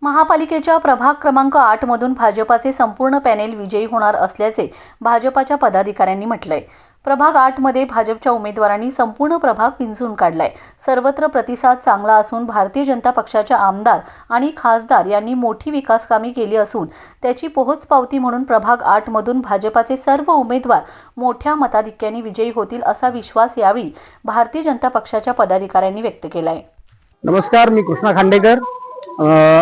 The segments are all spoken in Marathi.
महापालिकेच्या प्रभाग क्रमांक 8 मधून भाजपाचे संपूर्ण पॅनेल विजयी होणार असल्याचे भाजपाच्या पदाधिकाऱ्यांनी म्हटलंय। प्रभाग 8 मध्ये भाजपच्या उमेदवारांनी संपूर्ण प्रभाग पिंजून काढलाय। सर्वत्र प्रतिसाद चांगला असून भारतीय जनता पक्षाच्या आमदार आणि खासदार यांनी मोठी विकास कामे केली असून त्याची पोहोचपावती म्हणून प्रभाग 8 मधून भाजपाचे सर्व उमेदवार मोठ्या मताधिक्याने विजयी होतील असा विश्वास यावेळी भारतीय जनता पक्षाच्या पदाधिकाऱ्यांनी व्यक्त केलाय। नमस्कार, मी कृष्णा खांडेकर।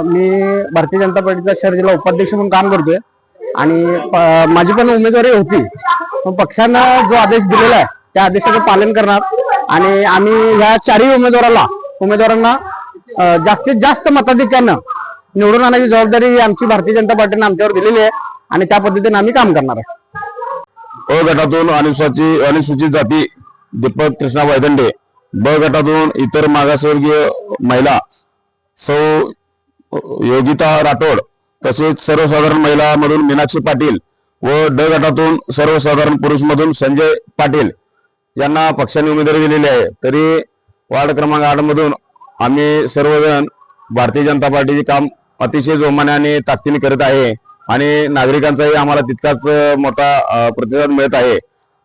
मी भारतीय जनता पार्टीचा शहर जिल्हा उपाध्यक्ष म्हणून काम करतोय आणि माझी पण उमेदवारी होती, पण पक्षानं जो आदेश दिलेला आहे त्या आदेशाचं पालन करणार आणि आम्ही ह्या चारही उमेदवारांना जास्तीत जास्त मताधिक्यानं निवडून आणण्याची जबाबदारी आमची भारतीय जनता पार्टीने आमच्यावर दिलेली आहे आणि त्या पद्धतीने आम्ही काम करणार आहे। अ गटातून अनुसूचित जाती दीपक कृष्णा वैदंडे, ब गटातून इतर मागासवर्गीय महिला सौ योगिता राठोड, तसेच सर्वसाधारण महिला मधून मीनाक्षी पाटील व ड गटातून सर्वसाधारण पुरुष मधून संजय पाटील यांना पक्षाने उमेदवारी दिलेली आहे। तरी वार्ड क्रमांक 8 मधून आम्ही सर्वजण भारतीय जनता पार्टीचे काम अतिशय जोमाने आणि ताकदीने करत आहे आणि नागरिकांचाही आम्हाला तितकाच मोठा प्रतिसाद मिळत आहे।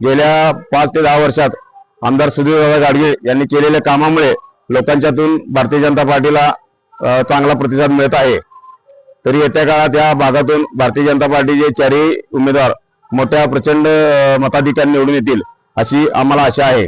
गेल्या 5 ते 10 वर्षात आमदार सुधीरदादा गाडगे यांनी केलेल्या कामामुळे लोकांच्यातून भारतीय जनता पार्टीला चांगला प्रतिसाद मिळत आहे। तरी येत्या काळात या भागातून भारतीय जनता पार्टीचे चारही उमेदवार मोठ्या प्रचंड मताधिक्याने निवडून येतील अशी आम्हाला आशा आहे।